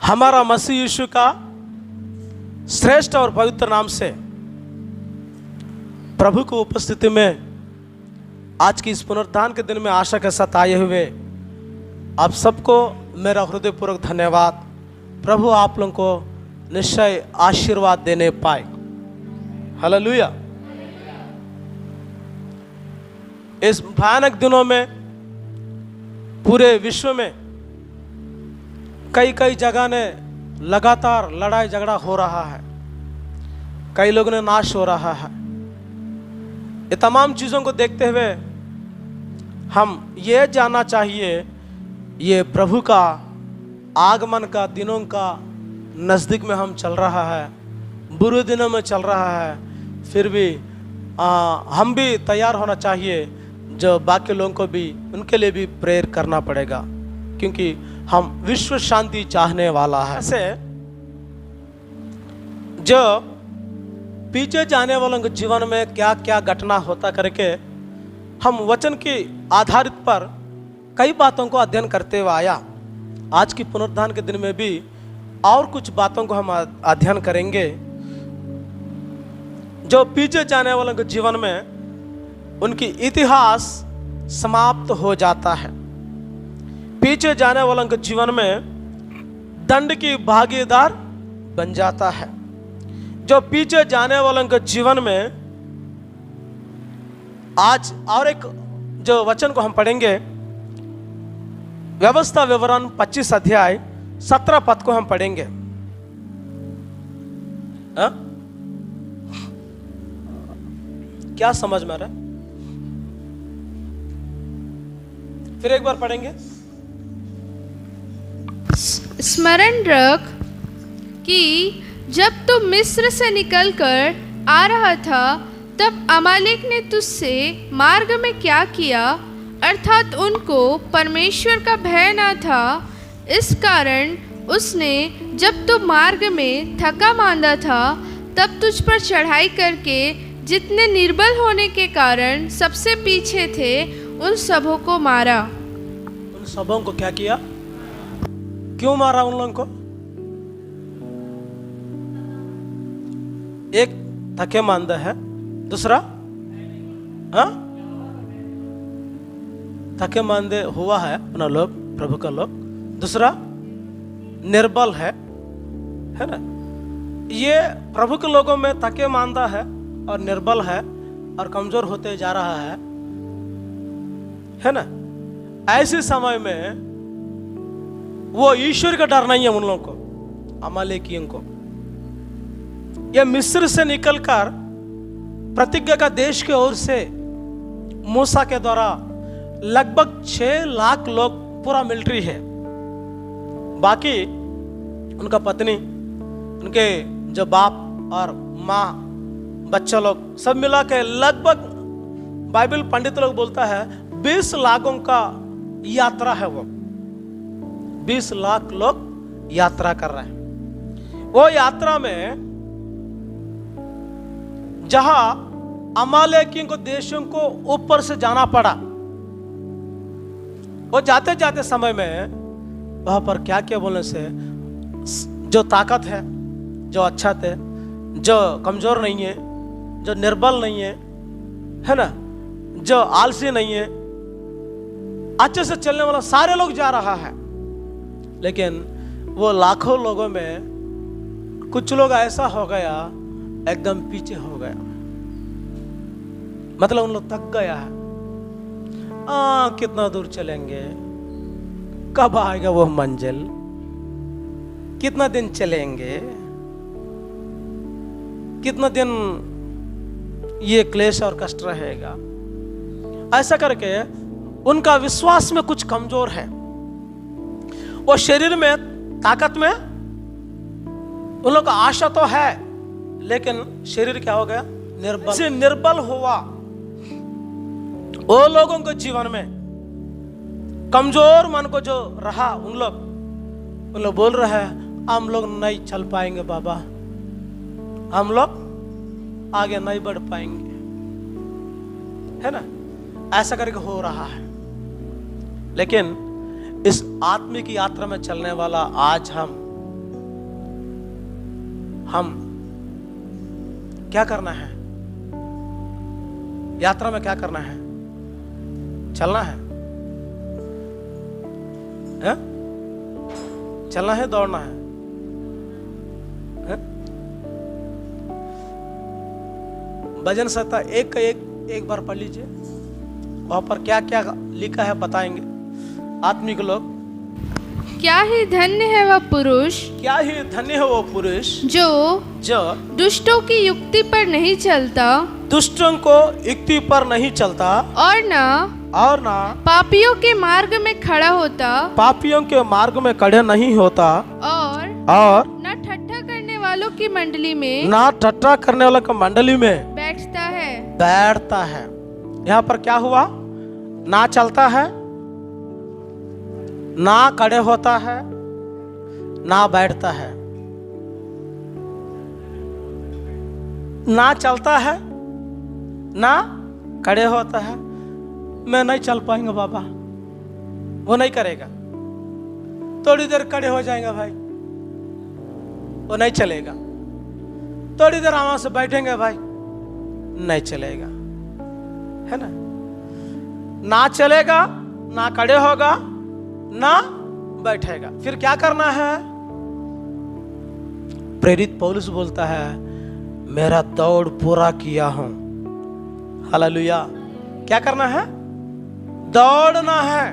हमारा मसीह यीशु का श्रेष्ठ और पवित्र नाम से प्रभु को उपस्थिति में आज की इस पुनरुत्थान के दिन में आशा के साथ आए हुए आप सबको मेरा हृदयपूर्वक धन्यवाद। प्रभु आप लोगों को निश्चय आशीर्वाद देने पाए। हालेलुया। इस भयानक दिनों में पूरे विश्व में कई जगह ने लगातार लड़ाई झगड़ा हो रहा है, कई लोगों ने नाश हो रहा है। ये तमाम चीज़ों को देखते हुए हम ये जानना चाहिए ये प्रभु का आगमन का दिनों का नज़दीक में हम चल रहा है, बुरे दिनों में चल रहा है। फिर भी हम भी तैयार होना चाहिए, जो बाकी लोगों को भी उनके लिए भी प्रेयर करना पड़ेगा, क्योंकि हम विश्व शांति चाहने वाला है। ऐसे जो पीछे जाने वालों के जीवन में क्या क्या घटना होता करके हम वचन के आधारित पर कई बातों को अध्ययन करते हुए आया। आज की पुनरुत्थान के दिन में भी और कुछ बातों को हम अध्ययन करेंगे जो पीछे जाने वालों के जीवन में उनकी इतिहास समाप्त हो जाता है। पीछे जाने वालों के जीवन में दंड की भागीदार बन जाता है। जो पीछे जाने वालों के जीवन में आज और एक जो वचन को हम पढ़ेंगे, व्यवस्था विवरण 25 अध्याय 17 पद को हम पढ़ेंगे। क्या समझ में आ रहा है? फिर एक बार पढ़ेंगे। स्मरण रख कि जब तू मिस्र से निकलकर आ रहा था तब अमालेक ने तुझसे मार्ग में क्या किया, अर्थात उनको परमेश्वर का भय न था। इस कारण उसने जब तू मार्ग में थका मांदा था तब तुझ पर चढ़ाई करके जितने निर्बल होने के कारण सबसे पीछे थे उन सबों को मारा। उन सबों को क्या किया? क्यों मारा उन लोगों को? एक थके मांदा है, दूसरा थके मांदे हुआ है अपना लोग, प्रभु का लोग। दूसरा निर्बल है ना। ये प्रभु के लोगों में थके मांदा है और निर्बल है और कमजोर होते जा रहा है ना। ऐसे समय में वो ईश्वर का डर नहीं है उन लोगों को, अमालेकियों को। ये मिस्र से निकलकर प्रतिज्ञा का देश के ओर से मूसा के द्वारा लगभग 6 लाख लोग, पूरा मिलिट्री है। बाकी उनका पत्नी, उनके जो बाप और माँ, बच्चा लोग सब मिला के लगभग बाइबल पंडित लोग बोलता है 20 लाखों का यात्रा है। वो 20 लाख लोग यात्रा कर रहे हैं। वो यात्रा में जहां अमालेकियों को देशों को ऊपर से जाना पड़ा, वो जाते जाते समय में वहां पर क्या क्या बोलने से जो ताकत है, जो अच्छा थे, जो कमजोर नहीं है, जो निर्बल नहीं है ना, जो आलसी नहीं है, अच्छे से चलने वाला सारे लोग जा रहा है। लेकिन वो लाखों लोगों में कुछ लोग ऐसा हो गया, एकदम पीछे हो गया। मतलब उन लोग थक गया है। कितना दूर चलेंगे, कब आएगा वो मंजिल, कितना दिन चलेंगे, कितना दिन ये क्लेश और कष्ट रहेगा। ऐसा करके उनका विश्वास में कुछ कमजोर है। वो शरीर में, ताकत में उन लोग का आशा तो है, लेकिन शरीर क्या हो गया? निर्बल से निर्बल हुआ। वो लोगों के जीवन में कमजोर मन को जो रहा, उन लोग बोल रहे हैं हम लोग नहीं चल पाएंगे बाबा, हम लोग आगे नहीं बढ़ पाएंगे, है ना। ऐसा करके हो रहा है। लेकिन इस आत्मिक यात्रा में चलने वाला आज हम हम क्या करना है? यात्रा में क्या करना है? चलना है, है? चलना है, दौड़ना है, है? भजन संहिता 1 का 1 बार पढ़ लीजिए, वहां पर क्या क्या लिखा है बताएंगे आत्मिक लोग। क्या ही धन्य है वह पुरुष, क्या ही धन्य है वो पुरुष जो जो दुष्टों की युक्ति पर नहीं चलता, दुष्टों को युक्ति पर नहीं चलता, और ना पापियों के मार्ग में खड़ा होता, पापियों के मार्ग में खड़े नहीं होता, और न ठट्ठा करने वालों की मंडली में ना ठट्ठा करने वालों की मंडली में बैठता है। यहाँ पर क्या हुआ? ना चलता है, ना खड़े होता है, ना बैठता है। ना चलता है, ना खड़े होता है। मैं नहीं चल पाएंगे बाबा, वो नहीं करेगा। थोड़ी देर खड़े हो जाएंगे भाई, वो नहीं चलेगा। थोड़ी देर आराम से बैठेंगे भाई, नहीं चलेगा, है ना? ना चलेगा, ना खड़े होगा, ना बैठेगा। फिर क्या करना है? प्रेरित पौलुस बोलता है, मेरा दौड़ पूरा किया हूं। हालेलुया। क्या करना है? दौड़ना है,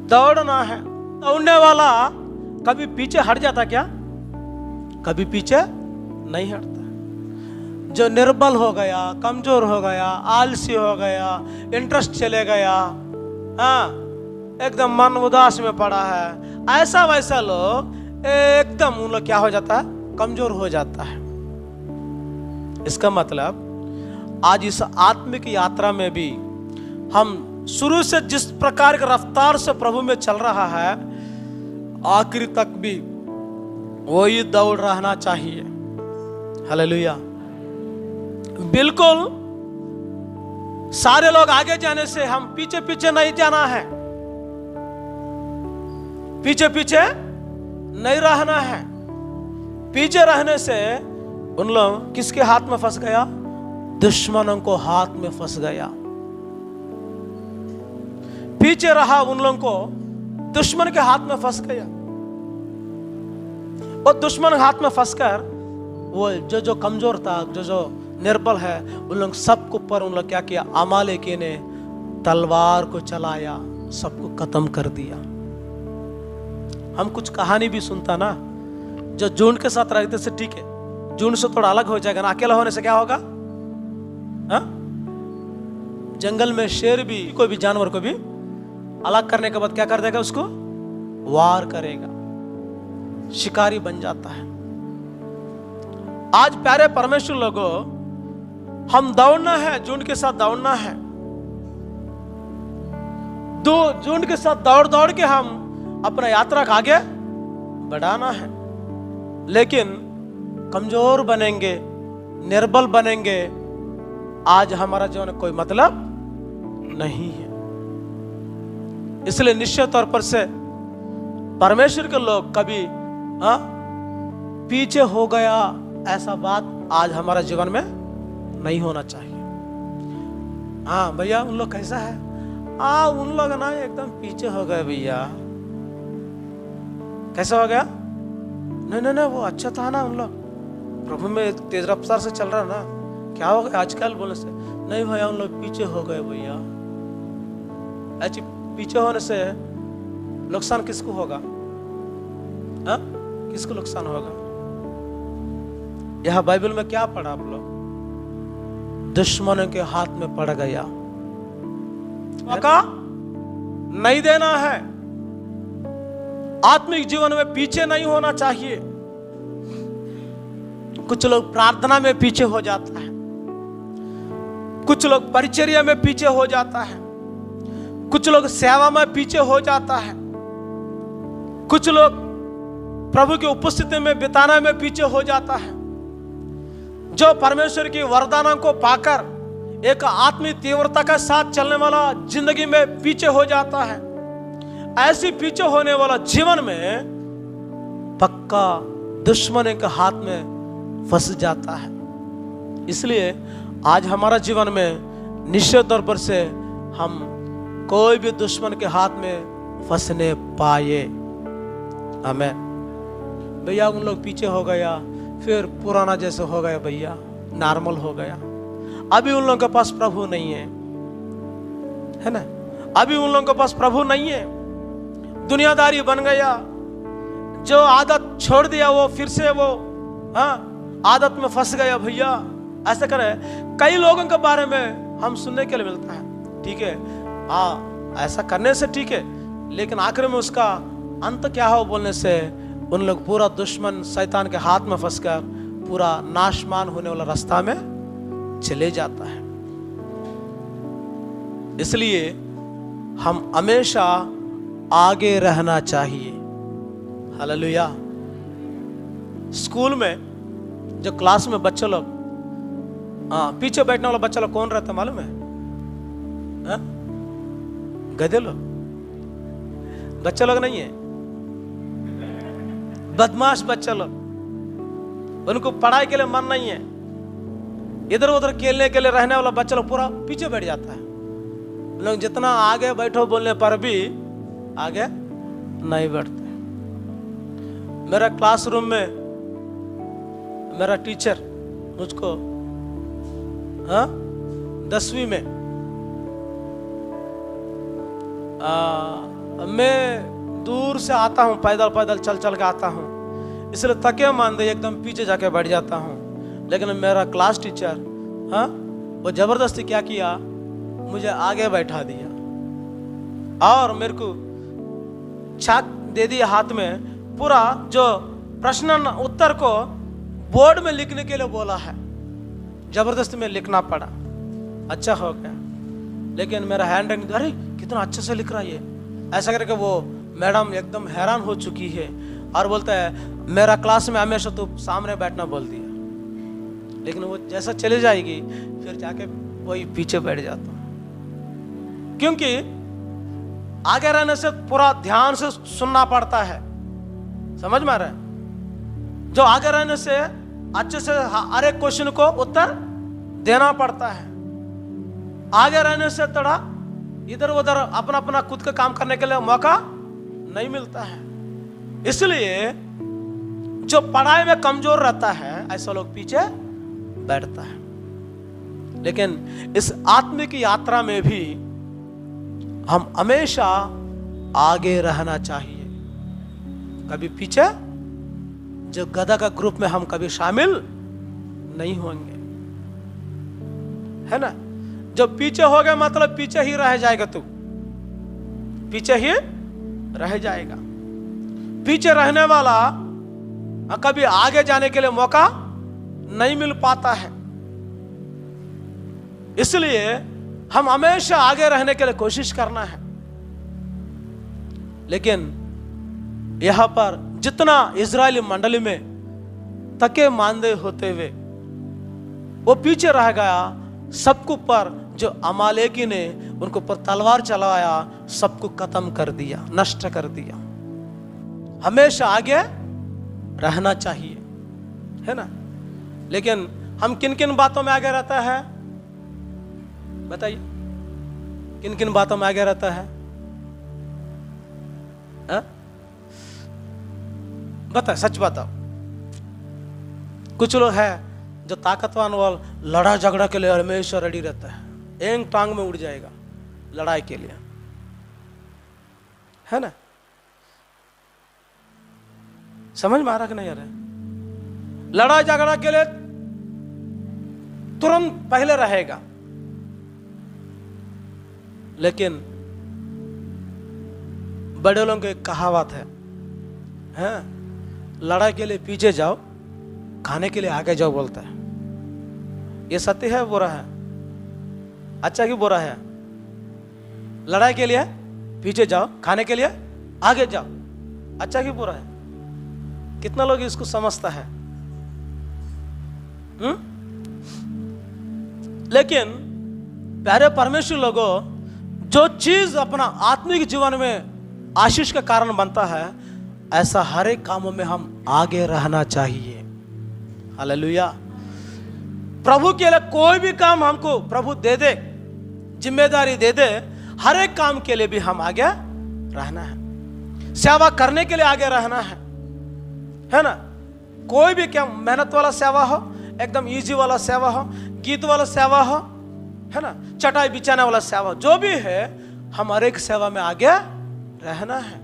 दौड़ना है। दौड़ने वाला कभी पीछे हट जाता क्या? कभी पीछे नहीं हटता। जो निर्बल हो गया, कमजोर हो गया, आलसी हो गया, इंटरेस्ट चले गया, हाँ, एकदम मन उदास में पड़ा है, ऐसा वैसा लोग एकदम उन लोग क्या हो जाता है? कमजोर हो जाता है। इसका मतलब आज इस आत्मिक यात्रा में भी हम शुरू से जिस प्रकार की रफ्तार से प्रभु में चल रहा है, आखिर तक भी वही दौड़ रहना चाहिए। हालेलुया। बिल्कुल सारे लोग आगे जाने से हम पीछे पीछे नहीं जाना है, पीछे पीछे नहीं रहना है। पीछे रहने से उन लोग किसके हाथ में फंस गया? दुश्मनों को हाथ में फंस गया। पीछे रहा उन लोगों को दुश्मन के हाथ में फंस गया, और दुश्मन के हाथ में फंसकर वो जो कमजोर था, जो निर्बल है, उन लोग सबको ऊपर उन लोग क्या किया? अमालेकी ने तलवार को चलाया, सबको खत्म कर दिया। हम कुछ कहानी भी सुनता ना, जो जून के साथ रहते से ठीक है, जून से थोड़ा अलग हो जाएगा ना, अकेला होने से क्या होगा? हा? जंगल में शेर भी कोई भी जानवर को भी अलग करने के बाद क्या कर देगा? उसको वार करेगा, शिकारी बन जाता है। आज प्यारे परमेश्वर लोगों, हम दौड़ना है, जून के साथ दौड़ना है। दो जून के साथ दौड़ दौड़ के हम अपना यात्रा का आगे बढ़ाना है। लेकिन कमजोर बनेंगे, निर्बल बनेंगे, आज हमारा जीवन कोई मतलब नहीं है। इसलिए निश्चित तौर पर से परमेश्वर के लोग कभी पीछे हो गया ऐसा बात आज हमारा जीवन में नहीं होना चाहिए। हाँ भैया, उन लोग कैसा है? उन लोग ना एकदम पीछे हो गए भैया। कैसा हो गया? नहीं, वो अच्छा था ना, उन लोग प्रभु में तेज रफ्तार से चल रहा ना, क्या हो गया आजकल बोलने से? नहीं भैया, उन लोग पीछे हो गए भैया। ऐसे पीछे होने से नुकसान किसको होगा? किसको नुकसान होगा? यह बाइबल में क्या पढ़ा आप लोग? दुश्मनों के हाथ में पड़ गया। मौका नहीं देना है। आत्मिक जीवन में पीछे नहीं होना चाहिए। कुछ लोग प्रार्थना में पीछे हो जाता है, कुछ लोग परिचर्या में पीछे हो जाता है, कुछ लोग सेवा में पीछे हो जाता है, कुछ लोग प्रभु की उपस्थिति में बिताने में पीछे हो जाता है। जो परमेश्वर की वरदानों को पाकर एक आत्मिक तीव्रता के साथ चलने वाला जिंदगी में पीछे हो जाता है, ऐसी पीछे होने वाला जीवन में पक्का दुश्मन के हाथ में फंस जाता है। इसलिए आज हमारा जीवन में निश्चित तौर पर से हम कोई भी दुश्मन के हाथ में फंसने पाए। आमीन। भैया उन लोग पीछे हो गया, फिर पुराना जैसे हो गया, भैया नॉर्मल हो गया। अभी उन लोगों के पास प्रभु नहीं है ना? अभी उन लोगों के पास प्रभु नहीं है, दुनियादारी बन गया। जो आदत छोड़ दिया वो फिर से वो आदत में फंस गया। भैया ऐसा करे, कई लोगों के बारे में हम सुनने के लिए मिलता है। ठीक है, ऐसा करने से ठीक है, लेकिन आखिर में उसका अंत क्या हो बोलने से उन लोग पूरा दुश्मन शैतान के हाथ में फंसकर पूरा नाशमान होने वाला रास्ता में चले जाता है। इसलिए हम हमेशा आगे रहना चाहिए। हालेलुया। स्कूल में जो क्लास में बच्चे लोग पीछे बैठने वाला बच्चा लोग कौन रहता मालूम है? गधे लोग। बच्चे लोग नहीं है, बदमाश बच्चे लोग। उनको पढ़ाई के लिए मन नहीं है, इधर उधर खेलने के लिए रहने वाला बच्चा लोग पूरा पीछे बैठ जाता है। लोग जितना आगे बैठो बोलने पर भी आगे नहीं बढ़ते। मेरा क्लासरूम में मेरा टीचर मुझको 10वीं में मैं दूर से आता हूँ, पैदल पैदल चल चल के आता हूँ, इसलिए थके मांदे एकदम पीछे जाके बैठ जाता हूँ। लेकिन मेरा क्लास टीचर वो जबरदस्ती क्या किया, मुझे आगे बैठा दिया और मेरे को चाक दे दिया हाथ में। पूरा जो प्रश्न उत्तर को बोर्ड में लिखने के लिए बोला है, जबरदस्ती में लिखना पड़ा। अच्छा हो गया, लेकिन मेरा हैंड राइटिंग, अरे कितना अच्छे से लिख रहा है ये, ऐसा करके वो मैडम एकदम हैरान हो चुकी है और बोलता है मेरा क्लास में हमेशा तो सामने बैठना बोल दिया। लेकिन वो जैसा चले जाएगी फिर जाके वही पीछे बैठ जाता हूं, क्योंकि आगे रहने से पूरा ध्यान से सुनना पड़ता है। समझ में आ रहा है? जो आगे रहने से अच्छे से हर एक क्वेश्चन को उत्तर देना पड़ता है। आगे रहने से थोड़ा इधर उधर अपना अपना खुद का काम करने के लिए मौका नहीं मिलता है। इसलिए जो पढ़ाई में कमजोर रहता है ऐसा लोग पीछे बैठता है। लेकिन इस आत्मिक यात्रा में भी हम हमेशा आगे रहना चाहिए, कभी पीछे जो गधा का ग्रुप में हम कभी शामिल नहीं होंगे, है ना? जब पीछे हो गए मतलब पीछे ही रह जाएगा, तू पीछे ही रह जाएगा। पीछे रहने वाला कभी आगे जाने के लिए मौका नहीं मिल पाता है। इसलिए हम हमेशा आगे रहने के लिए कोशिश करना है। लेकिन यहां पर जितना इजरायली मंडली में थके मांदे होते हुए वो पीछे रह गया, सबको पर जो अमालेकी ने उनको पर तलवार चलाया, सबको खत्म कर दिया, नष्ट कर दिया। हमेशा आगे रहना चाहिए, है ना? लेकिन हम किन किन बातों में आगे रहता है बताइए? किन किन बातों में आगे रहता है? बताओ, सच बताओ। कुछ लोग है जो ताकतवान वाला लड़ा झगड़ा के लिए हमेशा रेडी रहता है, एक टांग में उड़ जाएगा लड़ाई के लिए, है ना? समझ में आ रहा कि नहीं आ रहा? लड़ाई झगड़ा के लिए तुरंत पहले रहेगा। लेकिन बड़े लोगों की एक कहावत है, लड़ाई के लिए पीछे जाओ, खाने के लिए आगे जाओ बोलता है। ये सत्य है बुरा है? अच्छा कि बुरा है? लड़ाई के लिए पीछे जाओ, खाने के लिए आगे जाओ, अच्छा कि बुरा है? कितना लोग इसको समझता है? लेकिन प्यारे परमेश्वर लोगों, जो चीज अपना आत्मिक जीवन में आशीष का कारण बनता है ऐसा हर एक कामों में हम आगे रहना चाहिए। हालेलुया। प्रभु के लिए कोई भी काम हमको प्रभु दे दे, जिम्मेदारी दे दे, हर एक काम के लिए भी हम आगे रहना है, सेवा करने के लिए आगे रहना है ना। कोई भी क्या मेहनत वाला सेवा हो, एकदम इजी वाला सेवा हो, गीत वाला सेवा हो, है ना, चटाई बिछाने वाला सेवा, जो भी है, हम हर एक सेवा में आगे रहना है।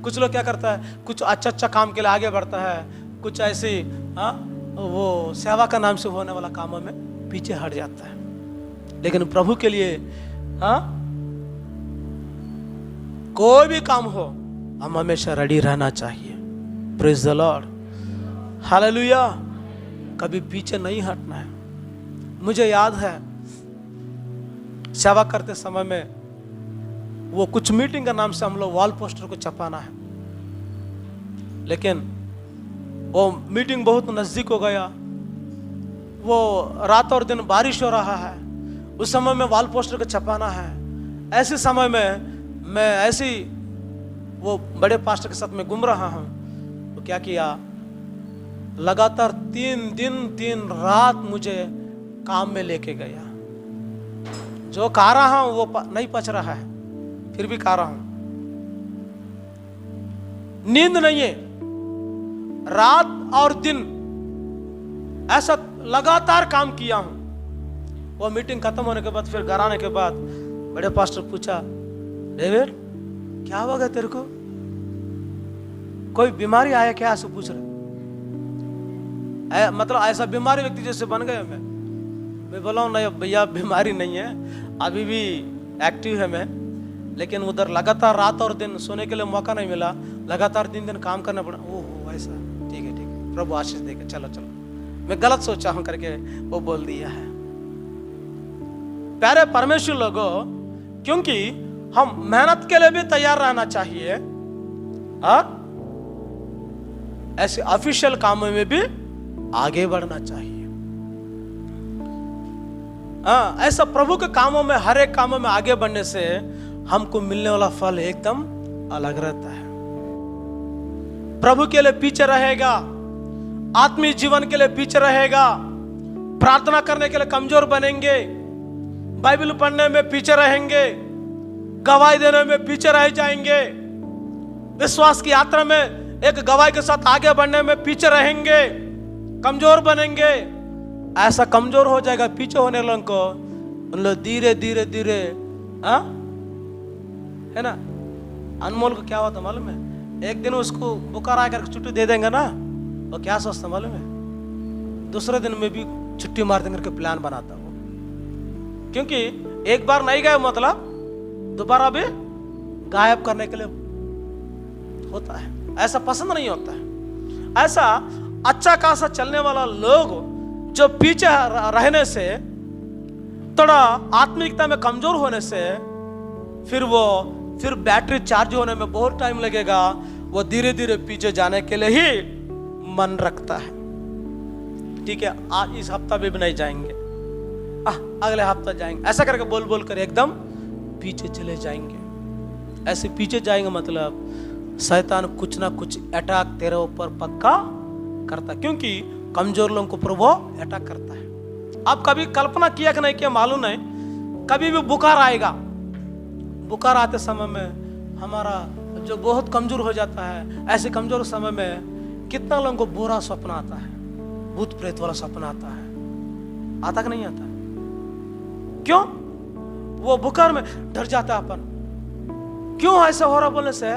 कुछ लोग क्या करता है, कुछ अच्छा काम के लिए आगे बढ़ता है, कुछ ऐसी वो सेवा का नाम से होने वाला कामों में पीछे हट जाता है। लेकिन प्रभु के लिए कोई भी काम हो, हम हमेशा रेडी रहना चाहिए। Praise the Lord, hallelujah. कभी पीछे नहीं हटना है। मुझे याद है सेवा करते समय में वो कुछ मीटिंग का नाम से हम लोग वॉल पोस्टर को छपाना है, लेकिन वो मीटिंग बहुत नजदीक हो गया, वो रात और दिन बारिश हो रहा है, उस समय में वॉल पोस्टर को छपाना है। ऐसे समय में मैं ऐसी वो बड़े पास्टर के साथ में घूम रहा हूँ, तो क्या किया, लगातार 3 दिन 3 रात मुझे काम में लेके गया। जो खा रहा हूं वो नहीं पच रहा है, फिर भी खा रहा हूं, नींद नहीं है, रात और दिन ऐसा लगातार काम किया हूं। वो मीटिंग खत्म होने के बाद, फिर घर आने के बाद बड़े पास्टर पूछा, डेविड क्या हो गया तेरे को, कोई बीमारी आया क्या, ऐसे पूछ रहे। मतलब ऐसा बीमारी व्यक्ति जैसे बन गया मैं बोला नहीं भैया बीमारी नहीं है, अभी भी एक्टिव है मैं, लेकिन उधर लगातार रात और दिन सोने के लिए मौका नहीं मिला, लगातार 3 दिन काम करना पड़ा। ओह ऐसा, ठीक है प्रभु आशीष देगा, चलो मैं गलत सोचा हूं करके वो बोल दिया है। प्यारे परमेश्वर लोगों, क्योंकि हम मेहनत के लिए भी तैयार रहना चाहिए, ऐसे ऑफिशियल कामों में भी आगे बढ़ना चाहिए। ऐसा प्रभु के कामों में, हर एक कामों में आगे बढ़ने से हमको मिलने वाला फल एकदम अलग रहता है। प्रभु के लिए पीछे रहेगा, आत्मिक जीवन के लिए पीछे रहेगा, प्रार्थना करने के लिए कमजोर बनेंगे, बाइबल पढ़ने में पीछे रहेंगे, गवाही देने में पीछे रह जाएंगे, विश्वास की यात्रा में एक गवाही के साथ आगे बढ़ने में पीछे रहेंगे, कमजोर बनेंगे। ऐसा कमजोर हो जाएगा पीछे होने वालों को, उन लोग धीरे धीरे धीरे, है ना। अनमोल को क्या हुआ था मालूम है, एक दिन उसको बुखार आकर छुट्टी दे देंगे ना, वो क्या सोचता मालूम है, दूसरे दिन में भी छुट्टी मार देंगे करके प्लान बनाता वो, क्योंकि एक बार नहीं गए मतलब दोबारा भी गायब करने के लिए होता है। ऐसा पसंद नहीं होता है। ऐसा अच्छा खासा चलने वाला लोग जो पीछे रहने से, थोड़ा आत्मिकता में कमजोर होने से, फिर बैटरी चार्ज होने में बहुत टाइम लगेगा, वो धीरे धीरे पीछे जाने के लिए ही मन रखता है। ठीक है, आज इस हफ्ता में भी नहीं जाएंगे, अगले हफ्ता जाएंगे, ऐसा करके बोल बोल कर एकदम पीछे चले जाएंगे। ऐसे पीछे जाएंगे मतलब शैतान कुछ ना कुछ अटैक तेरे ऊपर पक्का करता, क्योंकि कमजोर लोगों को प्रभु अटैक करता है। आप कभी कल्पना किया कि नहीं किया मालूम नहीं, कभी भी बुखार आएगा, बुखार आते समय में हमारा जो बहुत कमजोर हो जाता है, ऐसे कमजोर समय में कितना लोगों को बुरा सपना आता है, भूत प्रेत वाला सपना आता है, आता कि नहीं आता? क्यों? वो बुखार में डर जाता है अपन। क्यों ऐसा हो रहा बोलने से?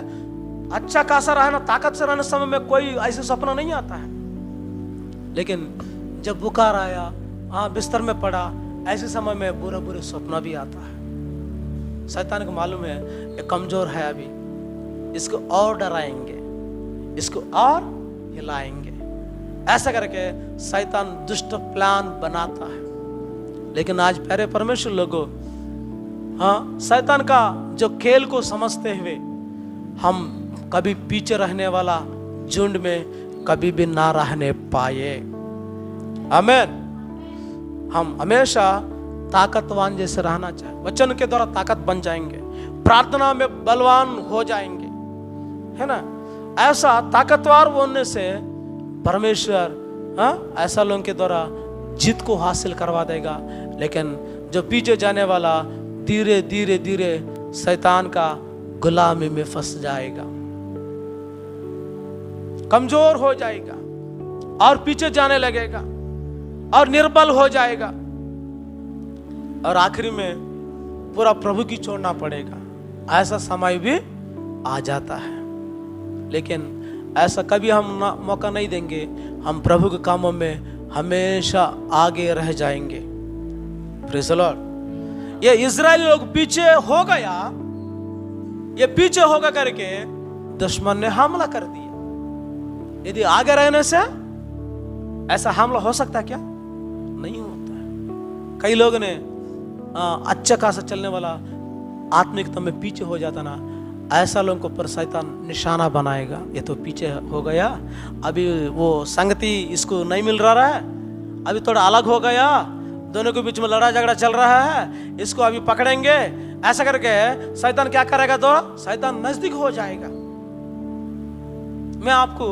अच्छा खासा रहना, ताकत से रहने समय में कोई ऐसे सपना नहीं आता है, लेकिन जब बुखार आया, बिस्तर में पड़ा, ऐसे समय में बुरे बुरे सपना भी आता है। शैतान को मालूम है ये कमजोर है, अभी इसको और डराएंगे, इसको और हिलाएंगे, ऐसा करके शैतान दुष्ट प्लान बनाता है। लेकिन आज प्यारे परमेश्वर लोगों, शैतान का जो खेल को समझते हुए हम कभी पीछे रहने वाला झुंड में कभी भी ना रहने पाए। आमीन। हम हमेशा ताकतवान जैसे रहना चाहिए, वचन के द्वारा ताकत बन जाएंगे, प्रार्थना में बलवान हो जाएंगे, है ना। ऐसा ताकतवर होने से परमेश्वर ऐसा लोगों के द्वारा जीत को हासिल करवा देगा। लेकिन जो पीछे जाने वाला धीरे धीरे धीरे शैतान का गुलामी में फंस जाएगा, कमजोर हो जाएगा और पीछे जाने लगेगा और निर्बल हो जाएगा और आखिरी में पूरा प्रभु की छोड़ना पड़ेगा। ऐसा समय भी आ जाता है, लेकिन ऐसा कभी हम मौका नहीं देंगे। हम प्रभु के कामों में हमेशा आगे रह जाएंगे। Praise the Lord. ये इजरायली लोग पीछे हो गया, ये पीछे होगा करके दुश्मन ने हमला कर दिया। यदि आगे रहने से ऐसा हमला हो सकता है क्या? नहीं होता है। कई लोग ने अच्छा खासा चलने वाला आत्मिकता में पीछे हो जाता ना, ऐसा लोगों को पर शैतान निशाना बनाएगा। ये तो पीछे हो गया, अभी वो संगति इसको नहीं मिल रहा है, अभी थोड़ा अलग हो गया, दोनों के बीच में लड़ाई झगड़ा चल रहा है, इसको अभी पकड़ेंगे। ऐसा करके शैतान क्या करेगा? तो शैतान नजदीक हो जाएगा। मैं आपको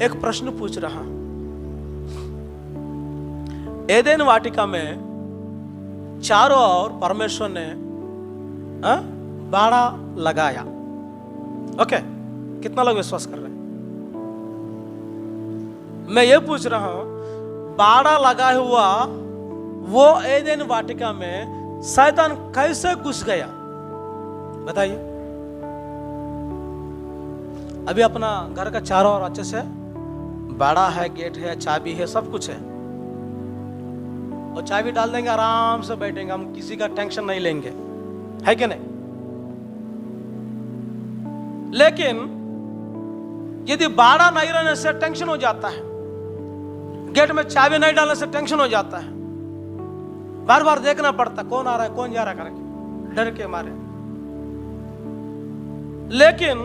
एक प्रश्न पूछ रहा हूं। एदेन वाटिका में चारों ओर परमेश्वर ने बाड़ा लगाया। ओके, कितना लोग विश्वास कर रहे हैं? मैं ये पूछ रहा हूं, बाड़ा लगा हुआ वो एदेन वाटिका में शैतान कैसे घुस गया? बताइए। अभी अपना घर का चारों ओर अच्छे से बाड़ा है, गेट है, चाबी है, सब कुछ है, और चाबी डाल देंगे, आराम से बैठेंगे, हम किसी का टेंशन नहीं लेंगे, है कि नहीं? लेकिन यदि बाड़ा नहीं रहने से टेंशन हो जाता है, गेट में चाबी नहीं डालने से टेंशन हो जाता है, बार बार देखना पड़ता कौन आ रहा है कौन जा रहा है करके, डर के मारे। लेकिन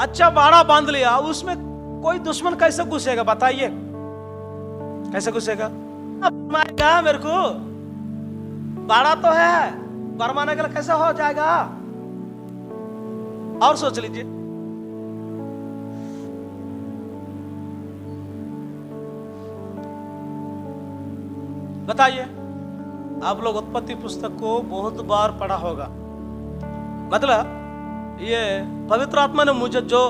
अच्छा बाड़ा बांध लिया, उसमें कोई दुश्मन कैसे घुसेगा? बताइए, कैसे घुसेगा? अब मेरे को बाड़ा तो है, बरमाने के लिए कैसे हो जाएगा? और सोच लीजिए। बताइए, आप लोग उत्पत्ति पुस्तक को बहुत बार पढ़ा होगा, मतलब ये पवित्र आत्मा ने मुझे जो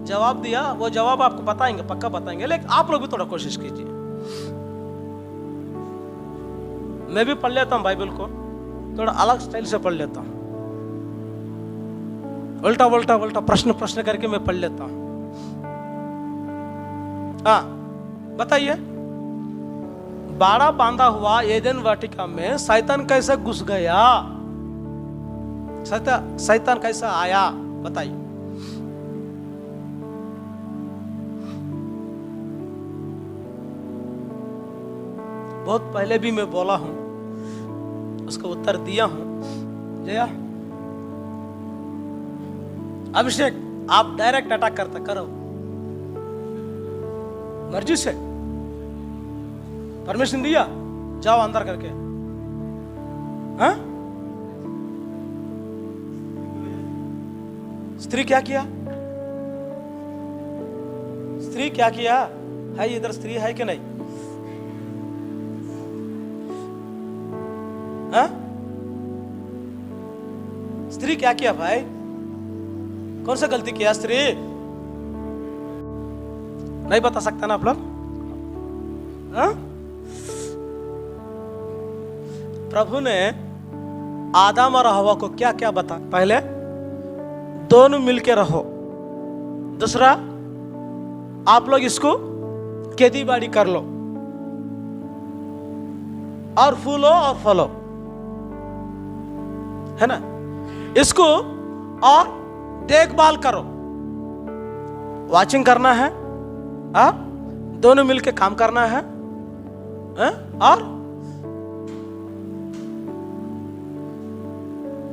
जवाब दिया वो जवाब आपको बताएंगे, पक्का बताएंगे, लेकिन आप लोग भी थोड़ा कोशिश कीजिए। मैं भी पढ़ लेता हूं बाइबल को, थोड़ा अलग स्टाइल से पढ़ लेता हूं, उल्टा उल्टा उल्टा प्रश्न प्रश्न करके मैं पढ़ लेता हूं। हाँ, बताइए, बाड़ा बांधा हुआ एदेन वाटिका में शैतान कैसे घुस गया? शैतान कैसा आया? बताइए। बहुत पहले भी मैं बोला हूं, उसका उत्तर दिया हूं। जया, अभिषेक, आप डायरेक्ट अटैक करते करो, मर्जी से परमिशन दिया, जाओ अंदर करके। हाँ, स्त्री क्या किया? स्त्री क्या किया है? इधर स्त्री है कि नहीं? हाँ, स्त्री क्या किया भाई? कौन सा गलती किया स्त्री? नहीं बता सकता ना आप लोग? हाँ? प्रभु ने आदम और हवा को क्या क्या बता? पहले दोनों मिलके रहो, दूसरा आप लोग इसको खेती बाड़ी कर लो और फूलो और फलो, है ना, इसको और देखभाल करो, वॉचिंग करना है, दोनों मिलके काम करना है, और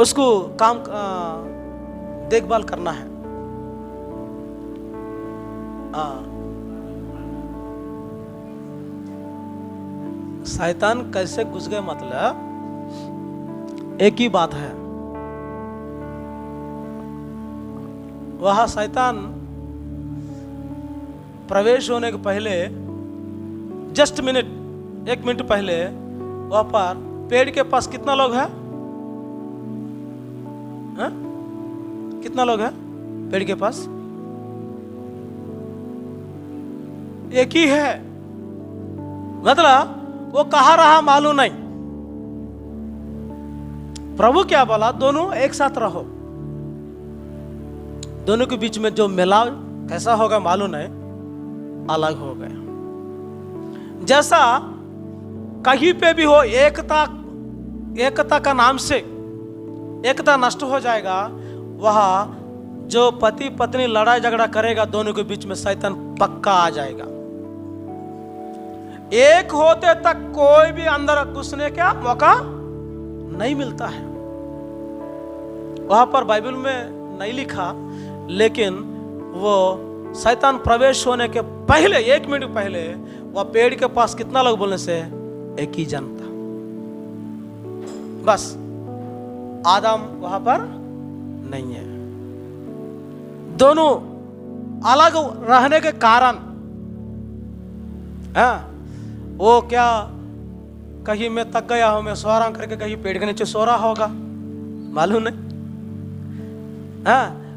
उसको काम देखभाल करना है। शैतान कैसे घुस गए? मतलब एक ही बात है, वह शैतान प्रवेश होने के पहले जस्ट मिनट, 1 मिनट पहले वहां पर पेड़ के पास कितना लोग है? हाँ? कितना लोग है पेड़ के पास? एक ही है। मतलब वो कहाँ रहा मालूम नहीं। प्रभु क्या बोला? दोनों एक साथ रहो। दोनों के बीच में जो मिलाव कैसा होगा मालूम नहीं, अलग हो गया। जैसा कहीं पे भी हो एकता का नाम से एकता नष्ट हो जाएगा, वहां जो पति पत्नी लड़ाई झगड़ा करेगा दोनों के बीच में शैतान पक्का आ जाएगा। एक होते तक कोई भी अंदर घुसने का मौका नहीं मिलता है। वहां पर बाइबल में नहीं लिखा, लेकिन वो शैतान प्रवेश होने के पहले 1 मिनट पहले वह पेड़ के पास कितना लोग बोलने से एक ही जन था, बस। आदम वहां पर नहीं है। दोनों अलग रहने के कारण वो क्या कहीं मैं थक गया हूं, मैं सो रहा करके कहीं पेड़ के नीचे सो रहा होगा, मालूम नहीं।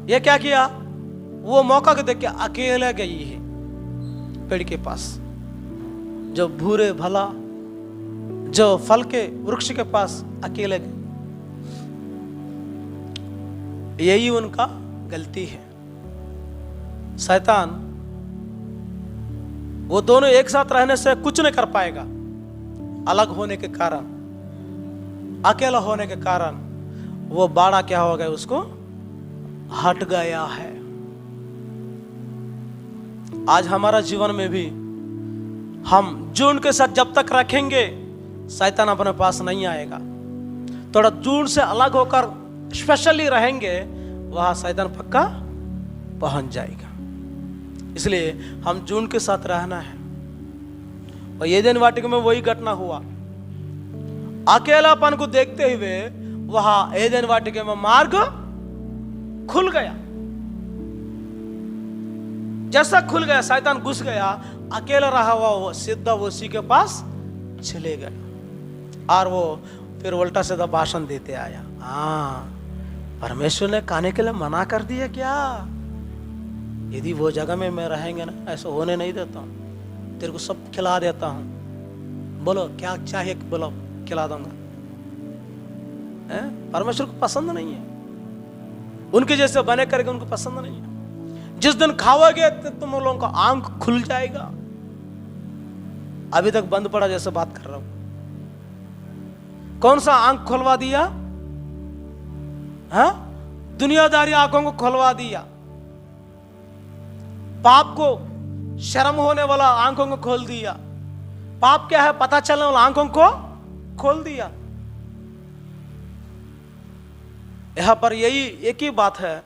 ये क्या किया? वो मौका को देख के अकेले गई है पेड़ के पास, जो भूरे भला जो फल के वृक्ष के पास अकेले गई। यही उनका गलती है। शैतान वो दोनों एक साथ रहने से कुछ नहीं कर पाएगा। अलग होने के कारण, अकेला होने के कारण वो बाड़ा क्या हो गया, उसको हट गया है। आज हमारा जीवन में भी हम जो उनके साथ जब तक रखेंगे शैतान अपने पास नहीं आएगा। थोड़ा दूर से अलग होकर स्पेशली रहेंगे, वहां शैतान पक्का पहुंच जाएगा। इसलिए हम जून के साथ रहना है। और एदेन वाटिका में वही घटना हुआ। अकेलापन को देखते हुए वहां एदेन वाटिका में मार्ग खुल गया। जैसा खुल गया, शैतान घुस गया, अकेला रहा हुआ वो सीधा उसी के पास चले गए और वो फिर उल्टा सीधा भाषण देते आया। परमेश्वर ने खाने के लिए मना कर दिया क्या? यदि वो जगह में मैं रहेंगे ना, ऐसा होने नहीं देता हूं, तेरे को सब खिला देता हूं, बोलो क्या चाहिए, बोलो खिला दूंगा। परमेश्वर को पसंद नहीं है, उनके जैसे बने करके उनको पसंद नहीं है। जिस दिन खाओगे तो तुम लोगों का आंख खुल जाएगा। अभी तक बंद पड़ा जैसे बात कर रहा हूं। कौन सा आंख खुलवा दिया? दुनियादारी आंखों को खुलवा दिया। पाप को शर्म होने वाला आंखों को खोल दिया। पाप क्या है पता चलने वाला आंखों को खोल दिया। यहां पर यही एक ही बात है,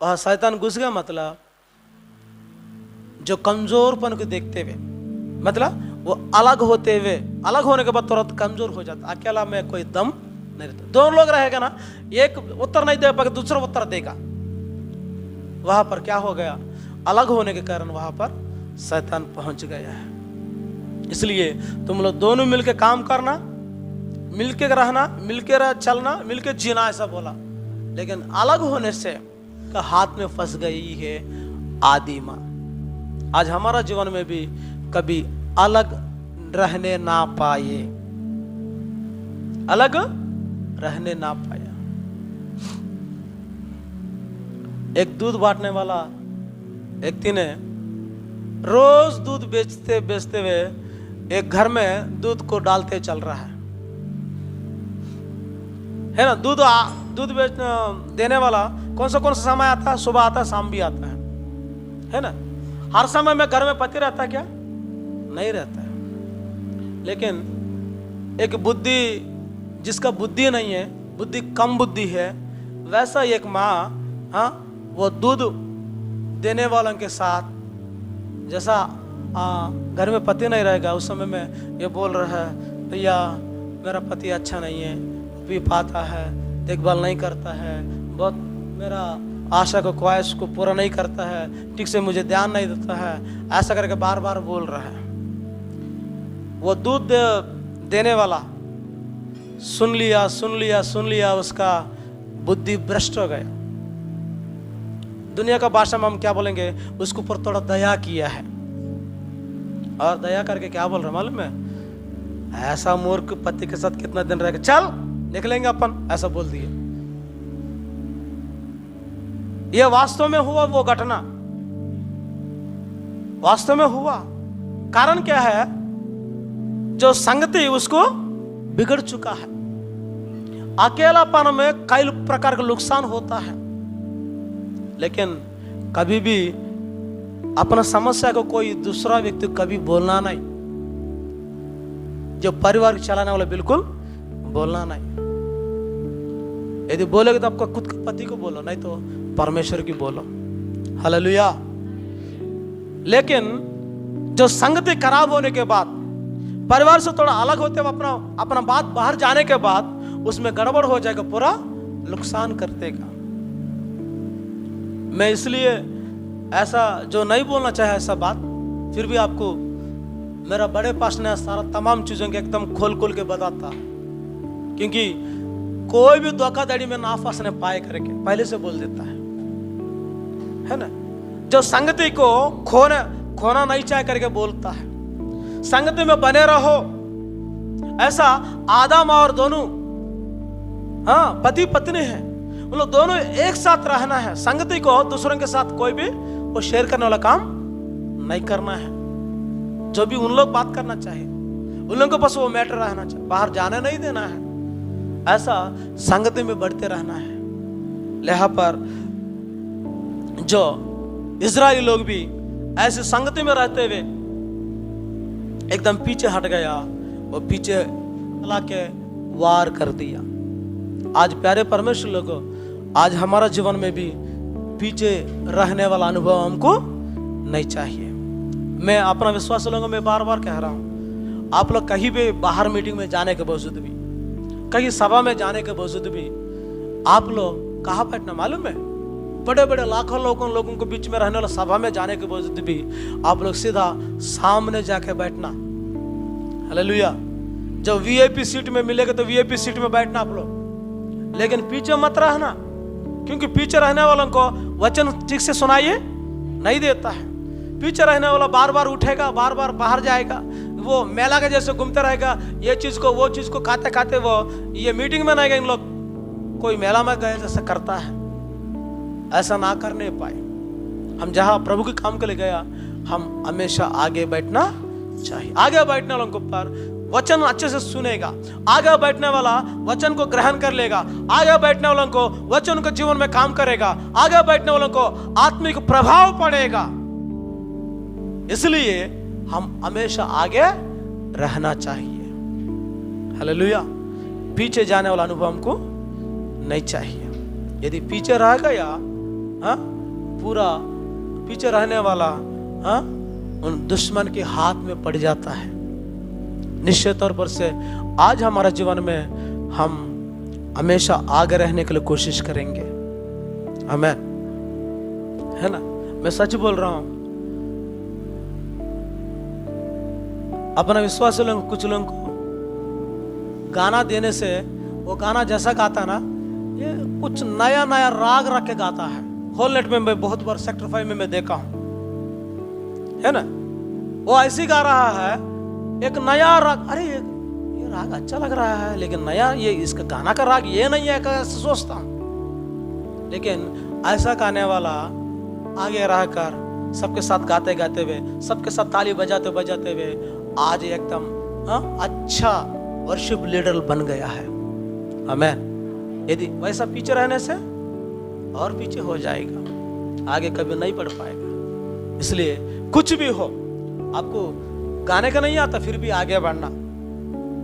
वह शैतान घुस गया। मतलब जो कमजोरपन को देखते हुए, मतलब वो अलग होते हुए, अलग होने के बाद तुरंत कमजोर हो जाता। अकेला में कोई दम नहीं रहता। दोनों लोग रहेगा ना, एक उत्तर नहीं दे पाएगा, दूसरा उत्तर देगा। वहां पर क्या हो गया? अलग होने के कारण वहां पर शैतान पहुंच गया है। इसलिए तुम लोग दोनों मिलकर काम करना, मिलकर रहना, मिलकर चलना, मिलकर जीना, ऐसा बोला। लेकिन अलग होने से का हाथ में फंस गई है आदिमा। आज हमारा जीवन में भी कभी अलग रहने ना पाए, अलग रहने ना पाया। एक दूध बांटने वाला व्यक्ति ने रोज दूध बेचते बेचते हुए एक घर में दूध को डालते चल रहा है ना। दूध बेच देने वाला कौन सा समय आता है? सुबह आता है, शाम भी आता है ना। हर समय में घर में पति रहता है क्या? नहीं रहता है। लेकिन एक बुद्धि, जिसका बुद्धि नहीं है, बुद्धि कम बुद्धि है, वैसा एक माँ वो दूध देने वालों के साथ, जैसा घर में पति नहीं रहेगा उस समय में ये बोल रहा है, भैया मेरा पति अच्छा नहीं है, पी पाता है, देखभाल नहीं करता है, बहुत मेरा आशा को ख्वाहिश को पूरा नहीं करता है, ठीक से मुझे ध्यान नहीं देता है, ऐसा करके बार बार बोल रहा है। वो दूध देने वाला सुन लिया, उसका बुद्धि भ्रष्ट हो गया। दुनिया का भाषा में हम क्या बोलेंगे, उसके ऊपर थोड़ा दया किया है। और दया करके क्या बोल रहा मालूम है, ऐसा मूर्ख पति के साथ कितना दिन रहेगा, चल निकलेंगे अपन, ऐसा बोल दिए। यह वास्तव में हुआ, वो घटना वास्तव में हुआ। कारण क्या है, जो संगति उसको बिगड़ चुका है। अकेलापन में कई प्रकार का नुकसान होता है, लेकिन कभी भी अपना समस्या को कोई दूसरा व्यक्ति कभी बोलना नहीं। जो परिवार चलाने वाला बिल्कुल बोलना नहीं। यदि बोलोगे तो आपको खुद के पति को बोलो, नहीं तो परमेश्वर की बोलो। हालेलुया। लेकिन जो संगति खराब होने के बाद, परिवार से थोड़ा अलग होते हुए अपना बात बाहर जाने के बाद उसमें गड़बड़ हो जाएगा, पूरा नुकसान कर देगा। मैं इसलिए ऐसा जो नहीं बोलना चाहे ऐसा बात, फिर भी आपको मेरा बड़े पास ने सारा तमाम चीजों के एकदम खोल के बताता, क्योंकि कोई भी धोखाधड़ी में ना फंसने पाए करके पहले से बोल देता है ना। जो संगति को खोना नहीं चाहे करके बोलता है, संगति में बने रहो। ऐसा आदम और दोनों, हाँ, पति पत्नी है, उन लोग दोनों एक साथ रहना है। संगति को दूसरों के साथ कोई भी वो शेयर करने वाला काम नहीं करना है। जो भी उन लोग बात करना चाहिए, उन लोगों के पास वो मैटर रहना चाहिए, बाहर जाने नहीं देना है। ऐसा संगति में बढ़ते रहना है। लिहाजा पर जो इजरायली लोग भी ऐसे संगति में रहते हुए एकदम पीछे हट गया, वो पीछे चला के वार कर दिया। आज प्यारे परमेश्वर लोगों, आज हमारा जीवन में भी पीछे रहने वाला अनुभव हमको नहीं चाहिए। मैं अपना विश्वास लोगों में बार बार कह रहा हूं, आप लोग कहीं भी बाहर मीटिंग में जाने के बावजूद भी, कहीं सभा में जाने के बावजूद भी, आप लोग कहाँ बैठना मालूम है? बड़े बड़े लाखों लोगों के बीच में रहने वाला सभा में जाने के बावजूद भी आप लोग सीधा सामने जाके बैठना। हालेलुया। जब वीआईपी सीट में मिलेगा तो वीआईपी सीट में बैठना आप लोग, लेकिन पीछे मत रहना, क्योंकि पीछे रहने वालों को वचन ठीक से सुनाइए नहीं देता है। पीछे रहने वाला बार बार उठेगा, बार बार बाहर जाएगा, वो मेला के जैसे घूमते रहेगा, ये चीज को वो चीज को खाते खाते वो ये मीटिंग में नहीं गए। इन लोग कोई मेला में गए जैसे करता है, ऐसा ना करने पाए। हम जहां प्रभु के काम के लिए गया, हम हमेशा आगे बैठना चाहिए। आगे बैठने वालों के ऊपर वचन अच्छे से सुनेगा, आगे बैठने वाला वचन को ग्रहण कर लेगा, आगे बैठने वालों को वचन को जीवन में काम करेगा, आगे बैठने वालों को आत्मिक प्रभाव पड़ेगा। इसलिए हम हमेशा आगे रहना चाहिए। हालेलुया। पीछे जाने वाला अनुभव हमको नहीं चाहिए। यदि पीछे रह गया, पूरा पीछे रहने वाला उन दुश्मन के हाथ में पड़ जाता है। निश्चित तौर पर से आज हमारा जीवन में हम हमेशा आगे रहने के लिए कोशिश करेंगे। आमीन, है ना। मैं सच बोल रहा हूं। अपना विश्वास लोग, कुछ लोगों को गाना देने से वो गाना जैसा गाता ना, ये कुछ नया नया राग रख के गाता है। होल नेट में मैं बहुत बार सेक्टर 5 में मैं देखा हूं, है ना। वो ऐसी गा रहा है एक नया राग, अरे ये राग अच्छा लग रहा है, लेकिन नया ये इसका गाना का राग ये नहीं है, कैसे सोचता हूं। लेकिन ऐसा गाने वाला आगे रहकर सबके साथ गाते गाते हुए, सबके साथ ताली बजाते बजाते हुए आज एकदम अच्छा वर्शिप लीडर बन गया है। आमीन। यदि वैसा पीछे रहने से और पीछे हो जाएगा, आगे कभी नहीं बढ़ पाएगा। इसलिए कुछ भी हो, आपको गाने का नहीं आता फिर भी आगे बढ़ना,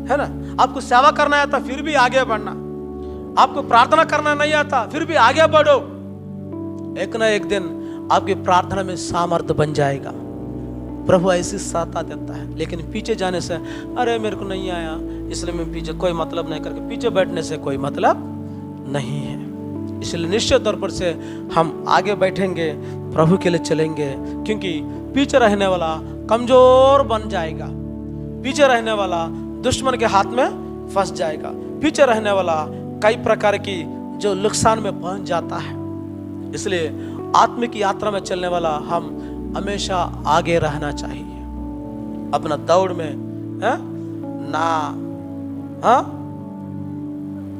है ना। आपको सेवा करना आता फिर भी आगे बढ़ना, आपको प्रार्थना करना नहीं आता फिर भी आगे बढ़ो। एक ना एक दिन आपकी प्रार्थना में सामर्थ्य बन जाएगा। प्रभु ऐसी सहायता देता है। लेकिन पीछे जाने से, अरे मेरे को नहीं आया इसलिए मैं पीछे, कोई मतलब नहीं करके पीछे बैठने से कोई मतलब नहीं है। इसलिए निश्चित तौर पर से हम आगे बैठेंगे, प्रभु के लिए चलेंगे, क्योंकि पीछे रहने वाला कमजोर बन जाएगा, पीछे रहने वाला दुश्मन के हाथ में फंस जाएगा, पीछे रहने वाला कई प्रकार की जो नुकसान में पहुंच जाता है। इसलिए आत्मिक यात्रा में चलने वाला हम हमेशा आगे रहना चाहिए। अपना दौड़ में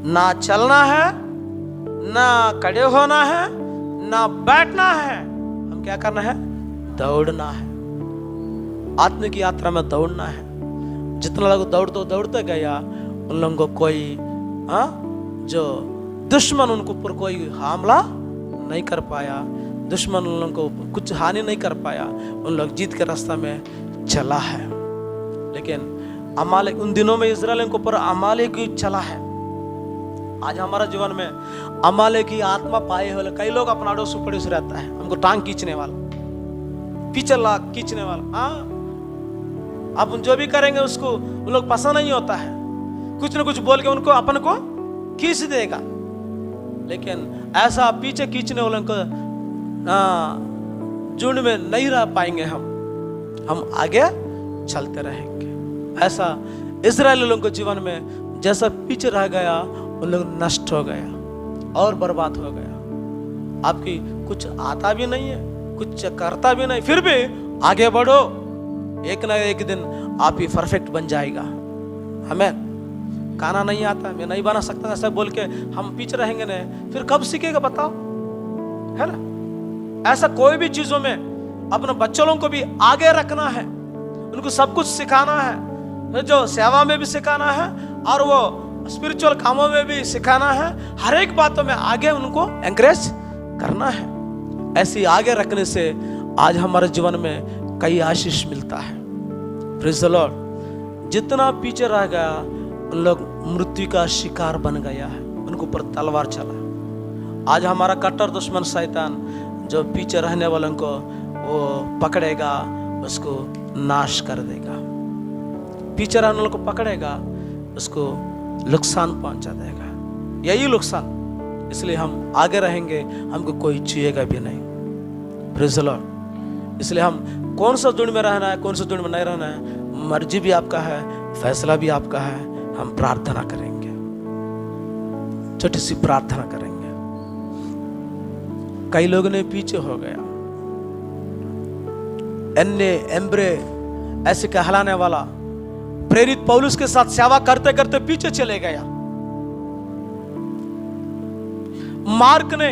ना चलना है, ना खड़े होना है, ना बैठना है, हम क्या करना है? दौड़ना है। आत्मिक यात्रा में दौड़ना है। जितना लोग दौड़ते गया, उन लोगों को कोई जो दुश्मन उनको ऊपर कोई हमला नहीं कर पाया, दुश्मन उन लोगों को कुछ हानि नहीं कर पाया, उन लोग जीत के रास्ता में चला है। लेकिन अमालेक, उन दिनों में इस्राएलियों के ऊपर अमालेक चला है। आज हमारा जीवन में अमालेक की आत्मा पाए हुए कई लोग अपना अड़ोस पड़ोस रहता है, हमको टांग खींचने वाला, पीछे लाग खींचने वाला। आप जो भी करेंगे उसको उन लोग पसंद नहीं होता है, कुछ न कुछ बोल के उनको अपन को खींच देगा। लेकिन ऐसा पीछे खींचने वालों को झुंड में नहीं रह पाएंगे, हम आगे चलते रहेंगे। ऐसा इस्राएली लोगों के जीवन में जैसा पीछे रह गया, उन लोग नष्ट हो गया और बर्बाद हो गया। आपकी कुछ आता भी नहीं है, कुछ करता भी नहीं, फिर भी आगे बढ़ो, एक ना एक दिन आप ही परफेक्ट बन जाएगा। हमें गाना नहीं आता, मैं नहीं बना सकता, ऐसा बोल के हम पीछे रहेंगे ना, फिर कब सीखेगा बताओ, है ना? ऐसा कोई भी चीजों में अपने बच्चों को भी आगे रखना है, उनको सब कुछ सिखाना है, जो सेवा में भी सिखाना है और वो स्पिरिचुअल कामों में भी सिखाना है। हर एक बातों में आगे उनको एनकरेज करना है। ऐसे आगे रखने से आज हमारे जीवन में कई आशीष मिलता है। Praise the Lord. जितना पीछे रह गया, उन लोग मृत्यु का शिकार बन गया है, उनको ऊपर तलवार चला। आज हमारा कट्टर दुश्मन शैतान जो पीछे रहने वालों को वो पकड़ेगा, उसको नाश कर देगा। पीछे रहने वालों को पकड़ेगा, उसको नुकसान पहुंचा देगा, यही नुकसान। इसलिए हम आगे रहेंगे, हमको कोई छुएगा भी नहीं। Praise the Lord. इसलिए हम कौन सा जुड़ में रहना है, कौन सा जुड़ में नहीं रहना है, मर्जी भी आपका है, फैसला भी आपका है। हम प्रार्थना करेंगे, छोटी सी प्रार्थना करेंगे। कई लोगों ने पीछे हो गया, एन्ने एम्ब्रे ऐसे कहलाने वाला प्रेरित पौलुस के साथ सेवा करते करते पीछे चले गया। मार्क ने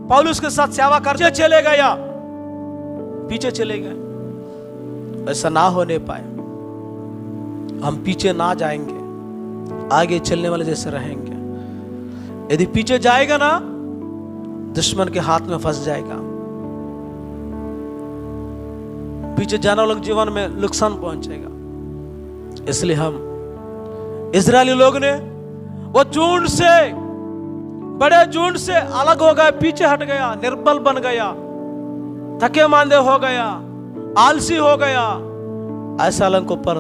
पौलुस के साथ सेवा करते चले गया, पीछे चले गए। ऐसा ना होने पाए, हम पीछे ना जाएंगे, आगे चलने वाले जैसे रहेंगे। यदि पीछे जाएगा ना, दुश्मन के हाथ में फंस जाएगा। पीछे जाने वालों के जीवन में नुकसान पहुंचेगा। इसलिए हम इजरायली लोग ने वो झुंड से, बड़े झुंड से अलग हो गए, पीछे हट गया, निर्बल बन गया, थके मांदे हो गया, आलसी हो गया। ऐसा लोगों पर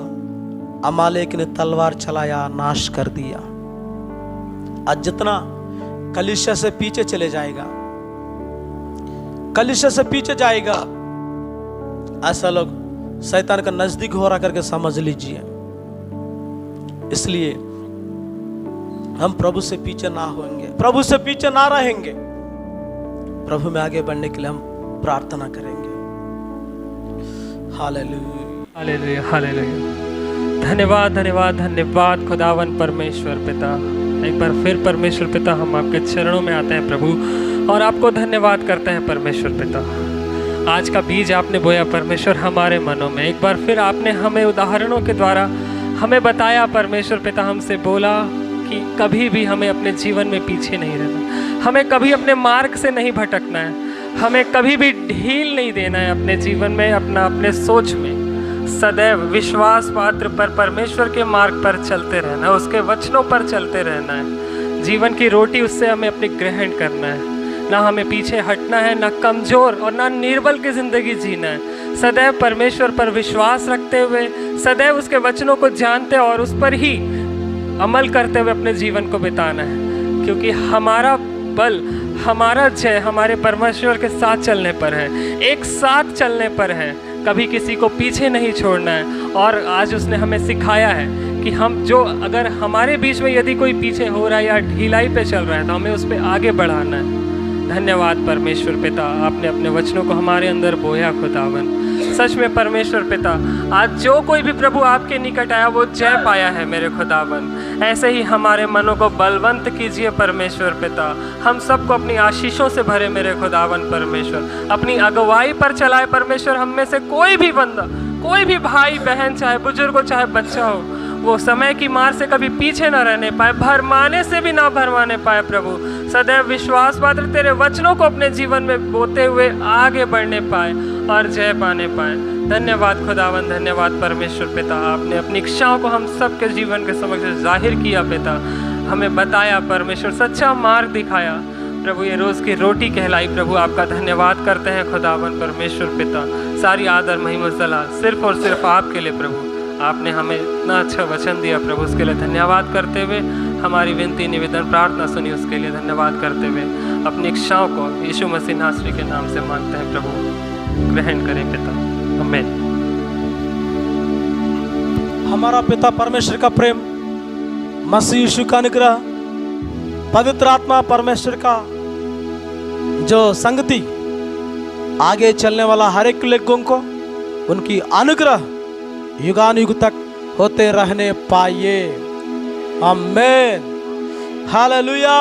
अमालेक ने तलवार चलाया, नाश कर दिया। आज जितना कलीसिया से पीछे चले जाएगा, कलीसिया से पीछे जाएगा, ऐसा लोग शैतान का नजदीक हो रहा करके समझ लीजिए। इसलिए हम प्रभु से पीछे ना होंगे, प्रभु से पीछे ना रहेंगे। प्रभु में आगे बढ़ने के लिए हम प्रार्थना करेंगे। Hallelujah, hallelujah, hallelujah. धन्यवाद, धन्यवाद, धन्यवाद खुदावन परमेश्वर पिता। एक बार फिर परमेश्वर पिता हम आपके चरणों में आते हैं प्रभु, और आपको धन्यवाद करते हैं परमेश्वर पिता। आज का बीज आपने बोया परमेश्वर हमारे मनों में। एक बार फिर आपने हमें उदाहरणों के द्वारा हमें बताया परमेश्वर पिता, हमसे बोला कि कभी भी हमें अपने जीवन में पीछे नहीं रहना, हमें कभी अपने मार्ग से नहीं भटकना है, हमें कभी भी ढील नहीं देना है अपने जीवन में, अपने सोच में सदैव विश्वास पात्र पर परमेश्वर के मार्ग पर चलते रहना है, उसके वचनों पर चलते रहना है। जीवन की रोटी उससे हमें अपनी ग्रहण करना है, ना हमें पीछे हटना है, ना कमज़ोर और ना निर्बल की ज़िंदगी जीना है। सदैव परमेश्वर पर विश्वास रखते हुए, सदैव उसके वचनों को जानते और उस पर ही अमल करते हुए अपने जीवन को बिताना है, क्योंकि हमारा बल, हमारा जय हमारे परमेश्वर के साथ चलने पर है, एक साथ चलने पर है, कभी किसी को पीछे नहीं छोड़ना है। और आज उसने हमें सिखाया है कि हम जो अगर हमारे बीच में यदि कोई पीछे हो रहा है या ढिलाई पे चल रहा है तो हमें उस पर आगे बढ़ाना है। धन्यवाद परमेश्वर पिता, आपने अपने वचनों को हमारे अंदर बोया खुदावन। सच में परमेश्वर पिता, आज जो कोई भी प्रभु आपके निकट आया वो जय पाया है मेरे खुदावन। ऐसे ही हमारे मनों को बलवंत कीजिए परमेश्वर पिता, हम सबको अपनी आशीषों से भरे मेरे खुदावन परमेश्वर, अपनी अगुवाई पर चलाए परमेश्वर। हम में से कोई भी बंदा, कोई भी भाई बहन, चाहे बुजुर्ग हो चाहे बच्चा हो, वो समय की मार से कभी पीछे न रहने पाए, भरमाने से भी ना भरमाने पाए प्रभु। सदैव विश्वास पात्र तेरे वचनों को अपने जीवन में बोते हुए आगे बढ़ने पाए और जय पाने पाए। धन्यवाद खुदावन, धन्यवाद परमेश्वर पिता, आपने अपनी इच्छाओं को हम सबके जीवन के समक्ष जाहिर किया पिता, हमें बताया परमेश्वर, सच्चा मार्ग दिखाया प्रभु। ये रोज़ की रोटी कहलाई प्रभु, आपका धन्यवाद करते हैं खुदावन परमेश्वर पिता। सारी आदर महिमा सलाह सिर्फ और सिर्फ आपके लिए प्रभु। आपने हमें इतना अच्छा वचन दिया प्रभु, उसके लिए धन्यवाद करते हुए, हमारी विनती निवेदन प्रार्थना सुनी उसके लिए धन्यवाद करते हुए, अपनी इच्छाओं को यीशु मसीह नासरी के नाम से मांगते हैं प्रभु, ग्रहण करें पिता, आमीन। हमारा पिता परमेश्वर का प्रेम, मसीह यीशु का अनुग्रह, पवित्र आत्मा परमेश्वर का जो संगति, आगे चलने वाला हर एक लोगों को उनकी अनुग्रह युगानुयुग तक होते रहने पाइए। आमीन। हालेलुया।